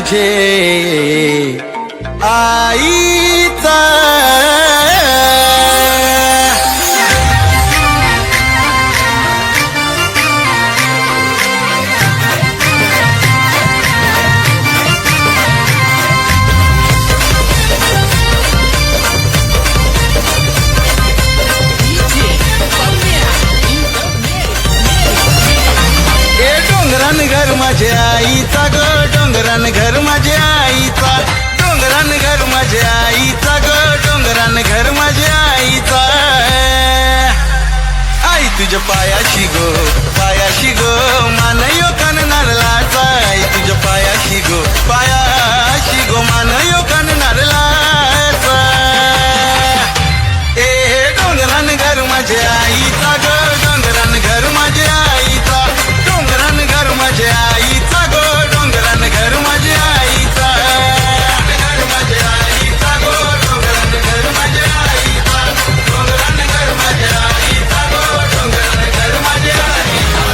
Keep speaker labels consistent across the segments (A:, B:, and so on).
A: माझे आईचा घर माझे आईचा ग डोंगरान घर माझे आईचा डोंगरान घर माझे आईचा ग डोंगरान घर माझे आईचा आई तुझ्या पायाशी गो मान यो कान नारळाचा आई तुझ्या पायाशी गो मान यो कान नारळाचा ए डोंगरान घर माझे आईचा ग डोंगरान घर माझे आईचा डोंगरान घर माझे आईचा गो डोंगरान घर माझे आईचा घर माझे आईचा गो डोंगरान घर माझे आईचा डोंगरान घर माझे आईचा गो डोंगरान घर माझे आईचा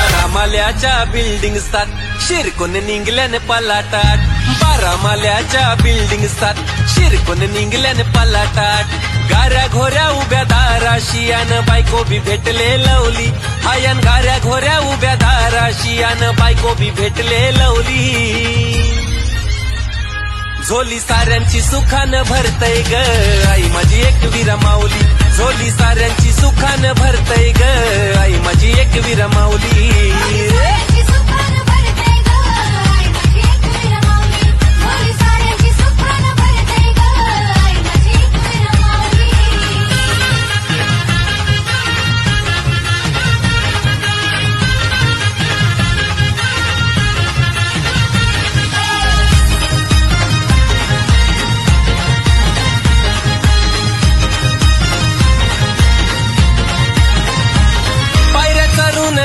B: बारामाल्याच्या बिल्डिंग सात शिरकून निघल्याने पलाटाट बारामाल्याच्या बिल्डिंग सात शिरकून निघल्याने पलाटाट गाऱ्या घोऱ्या उभ्या दाराशी अन बायको बी भेटले लवली हायन गाऱ्या घोऱ्या उभ्या दाराशी अन बायको बी भेटले लवली झोली साऱ्यांची सुखान भरतय ग आई माझी एक वीरा माऊली झोली साऱ्यांची सुखान भरतय ग आई माझी एक वीरा माऊली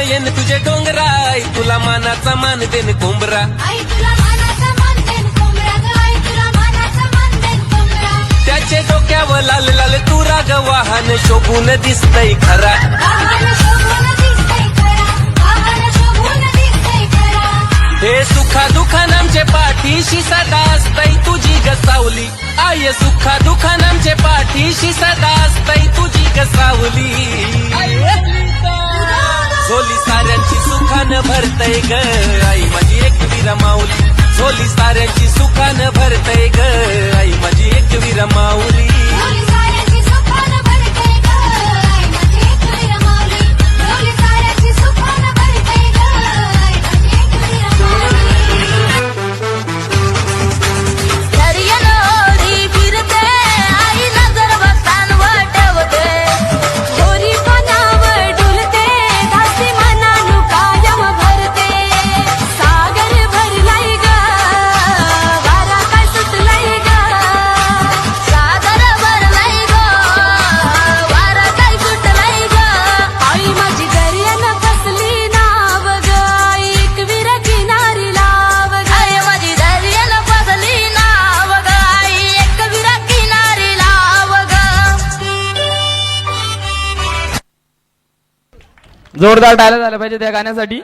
B: येन तुझे डोंगरा आई तुला मानाचा मान देन कोंबरा त्याचे डोक्यावर लाल लाल तुरा ग वाहन शोभून दिसतय खरा हे सुखा दुखान आमचे पाठीशी सदा असतय तुझी ग सावली आय सुखा दुखान आमचे पाठीशी सदा असतय तुझी ग सावली झोली साऱ्यांची सुखान भरतय ग आई माझी एक वीरा माऊली झोली साऱ्यांची सुखान भरतय ग आई माझी एक वीरा माऊली
C: जोरदार टाळ्या झाल्या पाहिजे त्या गाण्यासाठी.